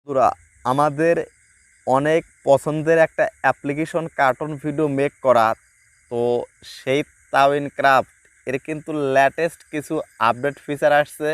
বন্ধুরা, আমাদের অনেক পছন্দের একটা অ্যাপ্লিকেশন কার্টুন ভিডিও মেক করা। তো সেই তাওয়েনক্রাফট এর কিন্তু লেটেস্ট কিছু আপডেট ফিচার আসছে।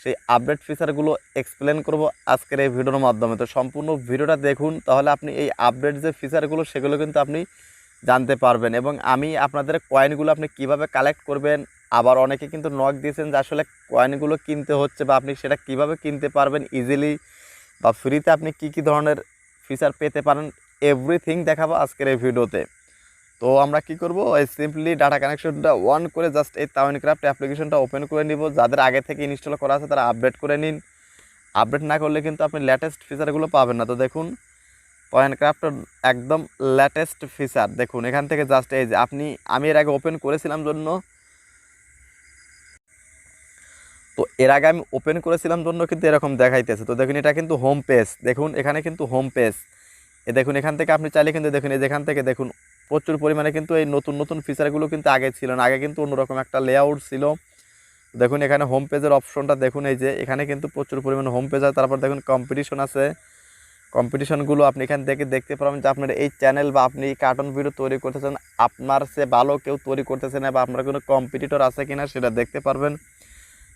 সেই আপডেট ফিচারগুলো এক্সপ্লেন করব আজকের এই ভিডিওর মাধ্যমে। তো সম্পূর্ণ ভিডিওটা দেখুন, তাহলে আপনি এই আপডেট যে ফিচারগুলো সেগুলো কিন্তু আপনি জানতে পারবেন। এবং আমি আপনাদের কয়েনগুলো আপনি কিভাবে কালেক্ট করবেন, আবার অনেকে কিন্তু নক দিয়েছেন যে আসলে কয়েনগুলো কিনতে হচ্ছে বা আপনি সেটা কিভাবে কিনতে পারবেন ইজিলি বা ফ্রিতে আপনি কি কি ধরনের ফিচার পেতে পারেন, এভরিথিং দেখাবো আজকের এই ভিডিওতে। তো আমরা কি করব, এই সিম্পলি ডাটা কানেকশনটা অন করে জাস্ট এই তাওয়েনক্রাফট অ্যাপ্লিকেশনটা ওপেন করে নিব। যাদের আগে থেকে ইনস্টল করা আছে তারা আপডেট করে নিন। আপডেট না করলে কিন্তু আপনি লেটেস্ট ফিচারগুলো পাবেন না। তো দেখুন, তাওয়েনক্রাফটের একদম লেটেস্ট ফিচার দেখুন। এখান থেকে জাস্ট এই যে আমি এর আগে ওপেন করেছিলাম জন্য, তো এর আগে আমি ওপেন করেছিলাম জন্য কিন্তু এরকম দেখাইতেছে। তো দেখুন, এটা কিন্তু হোম পেজ। দেখুন এখানে কিন্তু হোম পেজ। দেখুন এখান থেকে আপনি চাইলে কিন্তু দেখুন, এই যেখান থেকে দেখুন প্রচুর পরিমাণে কিন্তু এই নতুন নতুন ফিচারগুলো কিন্তু আগে ছিল না। আগে কিন্তু অন্যরকম একটা লেআউট ছিল। দেখুন এখানে হোম পেজের অপশনটা দেখুন, এই যে এখানে কিন্তু প্রচুর পরিমাণে হোম পেজ আছে। তারপর দেখুন কম্পিটিশন আছে। কম্পিটিশনগুলো আপনি এখান থেকে দেখতে পারবেন যে আপনার এই চ্যানেল বা আপনি কার্টুন ভিডিও তৈরি করতেছেন, আপনার সে ভালো কেউ তৈরি করতেছে না বা আপনার কোনো কম্পিটিটর আছে কিনা সেটা দেখতে পারবেন।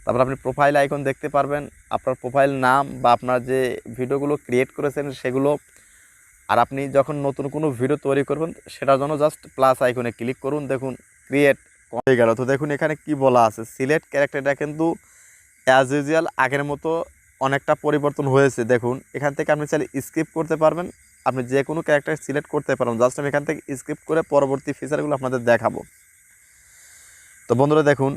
তারপর আপনি প্রোফাইল আইকন দেখতে পারবেন, আপনার প্রোফাইল নাম বা আপনার যে ভিডিওগুলো ক্রিয়েট করেছেন সেগুলো। আর আপনি যখন নতুন কোনো ভিডিও তৈরি করবেন সেটার জন্য জাস্ট প্লাস আইকনে ক্লিক করুন। দেখুন ক্রিয়েট হয়ে গেল। তো দেখুন এখানে কি বলা আছে, সিলেক্ট ক্যারেক্টারটা কিন্তু অ্যাজ ইউজুয়াল আগের মতো অনেকটা পরিবর্তন হয়েছে। দেখুন এখান থেকে আপনি চাইলে স্কিপ করতে পারবেন, আপনি যে কোনো ক্যারেক্টার সিলেক্ট করতে পারবেন। জাস্ট আমি এখান থেকে স্কিপ করে পরবর্তী ফিচারগুলো আপনাদের দেখাবো। তো বন্ধুরা দেখুন,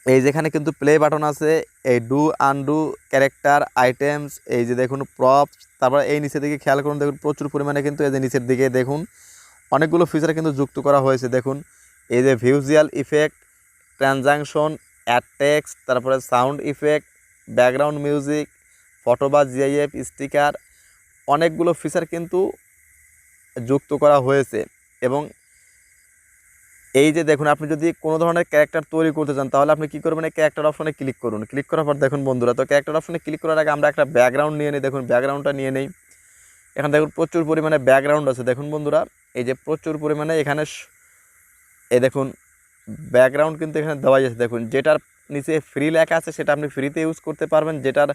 এই যেখানে কিন্তু প্লে বাটন আছে, এই ডু আনডু ক্যারেক্টার আইটেমস, এই যে দেখুন প্রপস। তারপর এই নিচের দিকে খেয়াল করুন, দেখুন প্রচুর পরিমাণে কিন্তু এই যে নিচের দিকে দেখুন অনেকগুলো ফিচার কিন্তু যুক্ত করা হয়েছে। দেখুন এই যে visual effect, transaction, add text, তারপরে sound effect, background music, photo বা জিআইএফ স্টিকার, অনেকগুলো ফিচার কিন্তু যুক্ত করা হয়েছে। এবং এই যে দেখুন, আপনি যদি কোনো ধরনের ক্যারেক্টার তৈরি করতে চান তাহলে আপনি কী করবেন, এই ক্যারেক্টার অপশনে ক্লিক করুন। ক্লিক করার পর দেখুন বন্ধুরা, তো ক্যারেক্টার অপশনে ক্লিক করার আগে আমরা একটা ব্যাকগ্রাউন্ড নিয়ে নিই। দেখুন ব্যাকগ্রাউন্ডটা নিয়ে নেই। এখানে দেখুন প্রচুর পরিমাণে ব্যাকগ্রাউন্ড আছে। দেখুন বন্ধুরা, এই যে প্রচুর পরিমাণে এখানে এই দেখুন ব্যাকগ্রাউন্ড কিন্তু এখানে দেওয়াই আছে। দেখুন যেটার নিচে ফ্রি লেখা আছে সেটা আপনি ফ্রিতে ইউজ করতে পারবেন, যেটার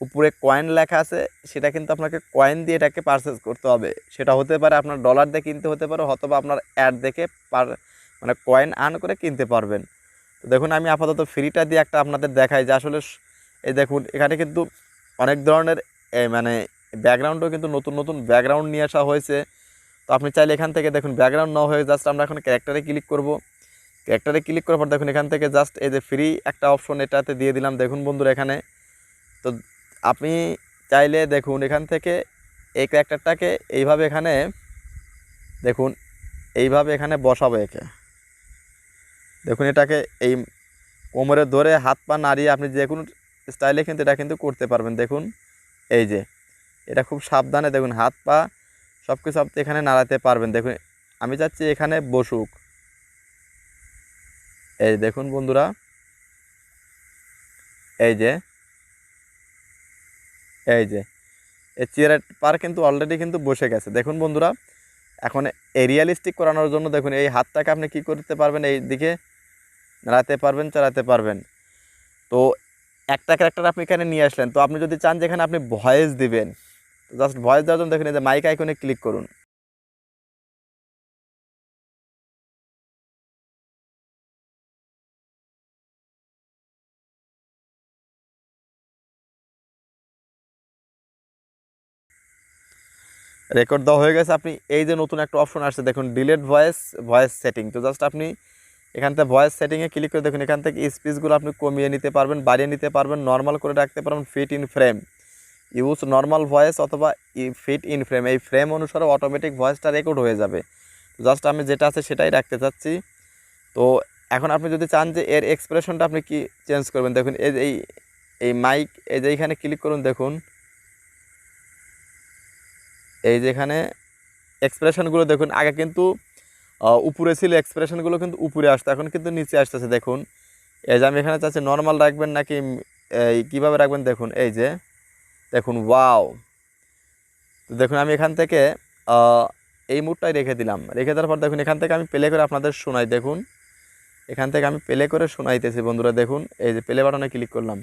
উপরে কয়েন লেখা আছে সেটা কিন্তু আপনাকে কয়েন দিয়ে এটাকে পারচেস করতে হবে। সেটা হতে পারে আপনার ডলার দিয়ে কিনতে হতে পারে, অথবা আপনার অ্যাড দেখে মানে কয়েন আর্ন করে কিনতে পারবেন। তো দেখুন আমি আপাতত ফ্রিটা দিয়ে একটা আপনাদের দেখাই যে আসলে এই দেখুন এখানে কিন্তু অনেক ধরনের মানে ব্যাকগ্রাউন্ডও কিন্তু নতুন নতুন ব্যাকগ্রাউন্ড নিয়ে আসা হয়েছে। তো আপনি চাইলে এখান থেকে দেখুন ব্যাকগ্রাউন্ড না হয়ে জাস্ট আমরা এখন ক্যারেক্টারে ক্লিক করব। ক্যারেক্টারে ক্লিক করার পর দেখুন এখান থেকে জাস্ট এই যে ফ্রি একটা অপশন এটাতে দিয়ে দিলাম। দেখুন বন্ধুরা এখানে তো আপনি চাইলে দেখুন এখান থেকে এই ক্যারেক্টারটাকে এইভাবে এখানে দেখুন এইভাবে এখানে বসাবো। একে দেখুন এটাকে এই কোমরে ধরে হাত পা নাড়িয়ে আপনি যে কোনো স্টাইলে কিন্তু এটা কিন্তু করতে পারবেন। দেখুন এই যে এটা খুব সাবধানে দেখুন হাত পা সব কিছু আপনি এখানে নাড়াতে পারবেন। দেখুন আমি চাচ্ছি এখানে বসুক। এই দেখুন বন্ধুরা, এই যে এই যে এই চেয়ারের পার কিন্তু অলরেডি কিন্তু বসে গেছে। দেখুন বন্ধুরা, এখন এই রিয়েলিস্টিক করানোর জন্য দেখুন এই হাতটাকে আপনি কি করতে পারবেন, এই দিকে নাড়াতে পারবেন, চালাতে পারবেন। তো একটা ক্যারেক্টার আপনি এখানে নিয়ে আসলেন। তো আপনি যদি চান যেখানে আপনি ভয়েস দিবেন, জাস্ট ভয়েস দেওয়ার জন্য দেখুন এই যে মাইক আইকনে ক্লিক করুন। রেকর্ড দেওয়া হয়ে গেছে। আপনি এই যে নতুন একটা অপশন আসছে দেখুন ডিলেট ভয়েস সেটিং। তো জাস্ট আপনি এখান থেকে ভয়েস সেটিংয়ে ক্লিক করে দেখুন এখান থেকে স্পিচগুলো আপনি কমিয়ে নিতে পারবেন, বাড়িয়ে নিতে পারবেন, নর্মাল করে রাখতে পারবেন, fit in frame, use normal voice অথবা ফিট ইন ফ্রেম। এই ফ্রেম অনুসারে অটোমেটিক ভয়েসটা রেকর্ড হয়ে যাবে। জাস্ট আমি যেটা আছে সেটাই রাখতে চাচ্ছি। তো এখন আপনি যদি চান যে এর এক্সপ্রেশনটা আপনি কি চেঞ্জ করবেন, দেখুন এই মাইক এই যে এইখানে ক্লিক করুন। দেখুন এই যে এখানে এক্সপ্রেশনগুলো দেখুন আগে কিন্তু উপরে ছিল, এক্সপ্রেশনগুলো কিন্তু উপরে আসতো, এখন কিন্তু নিচে আসতেছে। দেখুন এই যে আমি এখানে চাচ্ছি নর্মাল রাখবেন নাকি এই কীভাবে রাখবেন। দেখুন এই যে দেখুন ওয়াও। তো দেখুন আমি এখান থেকে এই মুডটাই রেখে দিলাম, রেখে দেওয়ার পর দেখুন এখান থেকে আমি প্লে করে আপনাদের শোনাই। দেখুন এখান থেকে আমি প্লে করে শোনাইতেছি বন্ধুরা। দেখুন এই যে প্লে বাটনে ক্লিক করলাম,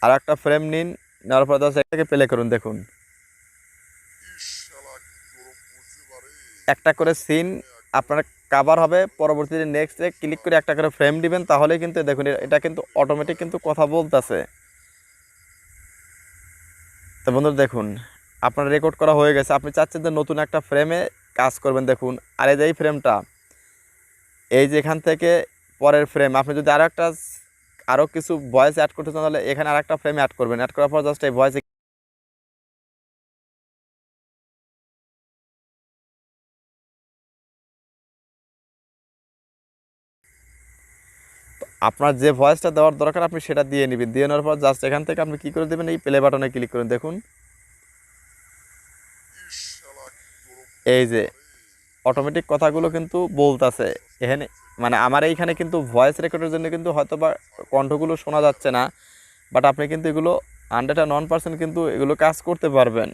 আর একটা ফ্রেম নিন, নেওয়ার পর জাস্ট এটাকে প্লে করুন। দেখুন একটা করে সিন আপনার কাভার হবে, পরবর্তীতে নেক্সটে ক্লিক করে একটা করে ফ্রেম দিবেন, তাহলে কিন্তু দেখুন এটা কিন্তু অটোমেটিক কিন্তু কথা বলতেছে। তো বন্ধুরা দেখুন আপনার রেকর্ড করা হয়ে গেছে, আপনি চাচ্ছেন যে নতুন একটা ফ্রেমে কাজ করবেন। দেখুন আর এই যে এই ফ্রেমটা, এই যে এখান থেকে পরের ফ্রেম আপনি যদি আরও কিছু ভয়েস অ্যাড করতে চান, তাহলে এখানে আর একটা ফ্রেম অ্যাড করবেন। অ্যাড করার পর জাস্ট এই ভয়েস আপনার যে ভয়েসটা দেওয়ার দরকার আপনি সেটা দিয়ে নেবেন। দিয়ে নেওয়ার পর জাস্ট এখান থেকে আপনি কী করে দেবেন, এই প্লে বাটনে ক্লিক করুন। দেখুন এই যে অটোমেটিক কথাগুলো কিন্তু বলতেছে এখানে, মানে আমার এইখানে কিন্তু ভয়েস রেকর্ডের জন্য কিন্তু হয়তো বা কণ্ঠগুলো শোনা যাচ্ছে না, বাট আপনি কিন্তু এগুলো 101% কিন্তু এগুলো কাজ করতে পারবেন।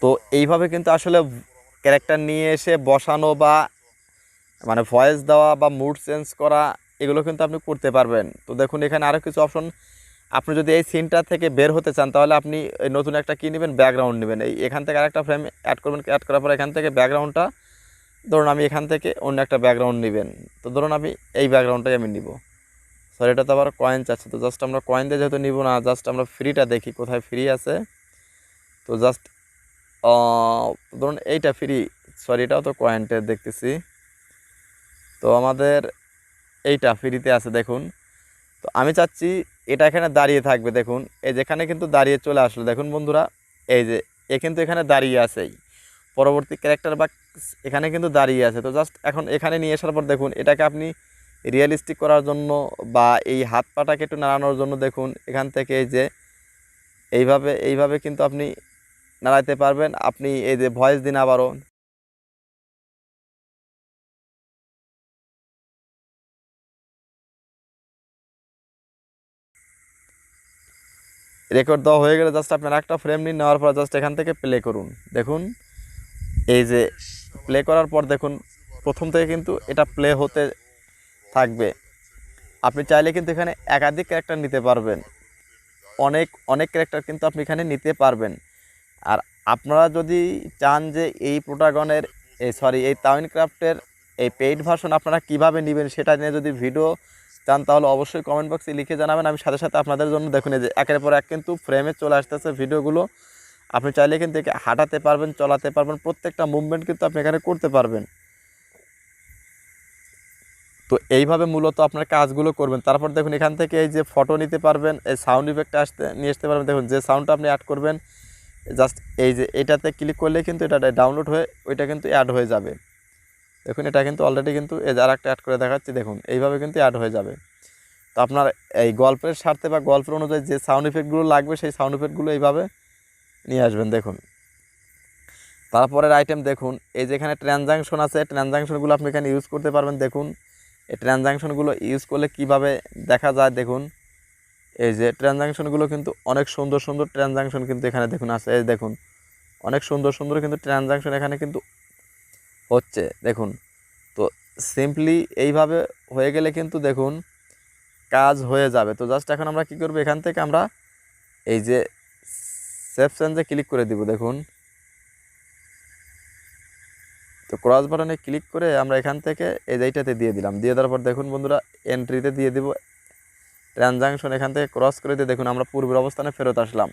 তো এইভাবে কিন্তু আসলে ক্যারেক্টার নিয়ে এসে বসানো বা মানে ভয়েস দেওয়া বা মুড চেঞ্জ করা, এগুলো কিন্তু আপনি করতে পারবেন। তো দেখুন এখানে আরও কিছু অপশন, আপনি যদি এই সিনটা থেকে বের হতে চান তাহলে আপনি এই নতুন একটা কী নেবেন, ব্যাকগ্রাউন্ড নেবেন। এই এখান থেকে আরেকটা ফ্রেম অ্যাড করবেন, অ্যাড করার পর এখান থেকে ব্যাকগ্রাউন্ডটা ধরুন আমি এখান থেকে অন্য একটা ব্যাকগ্রাউন্ড নেবেন। তো ধরুন আমি এই ব্যাকগ্রাউন্ডটাই আমি নিব। সরি এটা তো আবার কয়েন চাচ্ছে, তো জাস্ট আমরা কয়েন দিয়ে যেহেতু নিব না, জাস্ট আমরা ফ্রিটা দেখি কোথায় ফ্রি আছে। তো জাস্ট ধরুন এইটা ফ্রি, সরি এটাও তো কয়েনটা দেখতেছি, তো আমাদের এইটা ফ্রিতে আছে। দেখুন তো আমি চাচ্ছি এটা এখানে দাঁড়িয়ে থাকবে। দেখুন এই যেখানে কিন্তু দাঁড়িয়ে চলে আসলো। দেখুন বন্ধুরা এই যে কিন্তু এখানে দাঁড়িয়ে আছেই, পরবর্তী ক্যারেক্টার বা এখানে কিন্তু দাঁড়িয়ে আছে। তো জাস্ট এখন এখানে নিয়ে আসার পর দেখুন এটাকে আপনি রিয়েলিস্টিক করার জন্য বা এই হাত পাটাকে একটু নাড়ানোর জন্য দেখুন এখান থেকে এই যে এইভাবে কিন্তু আপনি নাড়াইতে পারবেন। আপনি এই যে ভয়েস দিন আবারও, রেকর্ড দেওয়া হয়ে গেলে জাস্ট আপনার একটা ফ্রেম নিন, নেওয়ার পর জাস্ট এখান থেকে প্লে করুন। দেখুন এই যে প্লে করার পর দেখুন প্রথম থেকে কিন্তু এটা প্লে হতে থাকবে। আপনি চাইলে কিন্তু এখানে একাধিক ক্যারেক্টার নিতে পারবেন, অনেক অনেক ক্যারেক্টার কিন্তু আপনি এখানে নিতে পারবেন। আর আপনারা যদি চান যে এই প্রোটাগনের এই তাওয়েনক্রাফটের এই পেইড ভার্সন আপনারা কিভাবে নেবেন সেটা নিয়ে যদি ভিডিও চান, তাহলে অবশ্যই কমেন্ট বক্সে লিখে জানাবেন। আমি সাথে সাথে আপনাদের জন্য দেখুন এই যে একের পর এক কিন্তু ফ্রেমে চলে আসতেছে ভিডিওগুলো। আপনি চাইলে কিন্তু একে হাঁটাতে পারবেন, চলাতে পারবেন, প্রত্যেকটা মুভমেন্ট কিন্তু আপনি এখানে করতে পারবেন। তো এইভাবে মূলত আপনার কাজগুলো করবেন। তারপর দেখুন এখান থেকে এই যে ফটো নিতে পারবেন, এই সাউন্ড ইফেক্টটা নিয়ে আসতে পারবেন। দেখুন যে সাউন্ডটা আপনি অ্যাড করবেন, জাস্ট এই যে এটাতে ক্লিক করলে কিন্তু এটা ডাউনলোড হয়ে ওইটা কিন্তু অ্যাড হয়ে যাবে। দেখুন এটা কিন্তু অলরেডি কিন্তু এই যে আর একটা অ্যাড করে দেখাচ্ছি, দেখুন এইভাবে কিন্তু অ্যাড হয়ে যাবে। তো আপনার এই গল্পের স্বার্থে বা গল্পের অনুযায়ী যে সাউন্ড ইফেক্টগুলো লাগবে সেই সাউন্ড ইফেক্টগুলো এইভাবে নিয়ে আসবেন। দেখুন তারপরের আইটেম দেখুন এই যেখানে ট্রানজাকশন আছে, ট্রানজাকশনগুলো আপনি এখানে ইউজ করতে পারবেন। দেখুন এই ট্রানজাকশনগুলো ইউজ করলে কিভাবে দেখা যায়, দেখুন এই যে ট্রানজাকশনগুলো কিন্তু অনেক সুন্দর সুন্দর ট্রানজাকশন কিন্তু এখানে দেখুন আছে। এই দেখুন অনেক সুন্দর সুন্দর কিন্তু ট্রানজাকশন এখানে কিন্তু হচ্ছে। দেখুন তো সিম্পলি এইভাবে হয়ে গেলে কিন্তু দেখুন কাজ হয়ে যাবে। তো জাস্ট এখন আমরা কী করবো, এখান থেকে আমরা এই যে সেভ চেঞ্জে ক্লিক করে দিব। দেখুন তো ক্রস বাটনে ক্লিক করে আমরা এখান থেকে এই এইটাতে দিয়ে দিলাম। দিয়ে দেওয়ার পর দেখুন বন্ধুরা এন্ট্রিতে দিয়ে দিব ট্রানজাকশন, এখান থেকে ক্রস করে দিয়ে দেখুন আমরা পূর্বের অবস্থানে ফেরত আসলাম।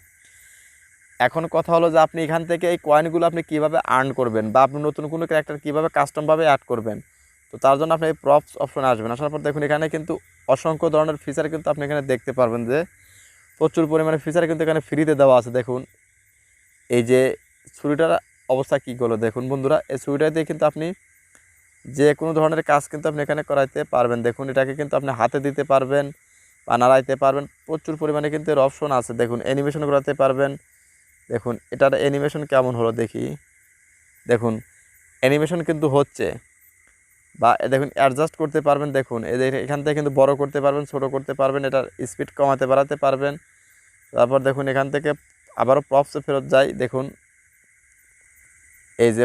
এখন কথা হলো যে আপনি এখান থেকে এই কয়েনগুলো আপনি কীভাবে আর্ন করবেন বা আপনি নতুন কোনো ক্যারেক্টার কীভাবে কাস্টমভাবে অ্যাড করবেন। তো তার জন্য আপনি এই প্রপস অপশনে আসবেন। আসার পর দেখুন এখানে কিন্তু অসংখ্য ধরনের ফিচার কিন্তু আপনি এখানে দেখতে পারবেন, যে প্রচুর পরিমাণে ফিচার কিন্তু এখানে ফ্রিতে দেওয়া আছে। দেখুন এই যে ছুরিটার অবস্থা কী করলো দেখুন বন্ধুরা, এই ছুরিটা দিয়ে কিন্তু আপনি যে কোনো ধরনের কাজ কিন্তু আপনি এখানে করাইতে পারবেন। দেখুন এটাকে কিন্তু আপনি হাতে দিতে পারবেন বা নাড়াইতে পারবেন, প্রচুর পরিমাণে কিন্তু এর অপশন আছে। দেখুন অ্যানিমেশন করাতে পারবেন। দেখুন এটার অ্যানিমেশন কেমন হলো দেখি। দেখুন অ্যানিমেশন কিন্তু হচ্ছে, বা দেখুন অ্যাডজাস্ট করতে পারবেন। দেখুন এখান থেকে কিন্তু বড় করতে পারবেন, ছোট করতে পারবেন, এটার স্পিড কমাতে বাড়াতে পারবেন। তারপর দেখুন এখান থেকে আবারও প্রপসে ফেরত যাই। দেখুন এই যে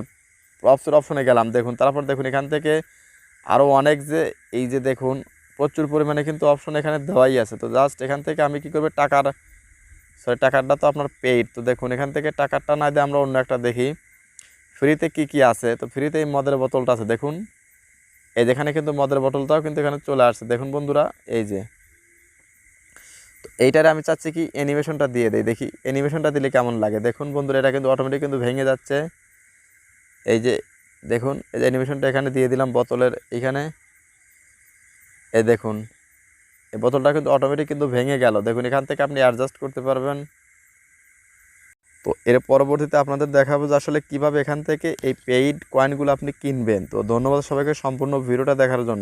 প্রপসের অপশনে গেলাম, দেখুন তারপর দেখুন এখান থেকে আরও অনেক যে এই যে দেখুন প্রচুর পরিমাণে কিন্তু অপশন এখানে দেওয়াই আছে। তো জাস্ট এখান থেকে আমি কী করবো, টাকারটা তো আপনার পেইড। তো দেখুন এখান থেকে টাকারটা না দিয়ে আমরা অন্য একটা দেখি ফ্রিতে কি কি আছে। তো ফ্রিতে এই মদের বোতলটা আছে, দেখুন এই যেখানে কিন্তু মদের বোতলটাও কিন্তু এখানে চলে আসছে। দেখুন বন্ধুরা এই যে, তো এইটারে আমি চাচ্ছি কি অ্যানিমেশনটা দিয়ে দেই, দেখি অ্যানিমেশনটা দিলে কেমন লাগে। দেখুন বন্ধুরা এটা কিন্তু অটোমেটিক কিন্তু ভেঙে যাচ্ছে। এই যে দেখুন এই যে অ্যানিমেশনটা এখানে দিয়ে দিলাম বোতলের এইখানে। এই দেখুন এই বোতলটা কিন্তু অটোমেটিক কিন্তু ভেঙে গেল। দেখুন এখান থেকে আপনি অ্যাডজাস্ট করতে পারবেন। তো এর পরবর্তীতে আপনাদের দেখাবো যে আসলে কীভাবে এখান থেকে এই পেইড কয়েনগুলো আপনি কিনবেন। তো ধন্যবাদ সবাইকে সম্পূর্ণ ভিডিওটা দেখার জন্য।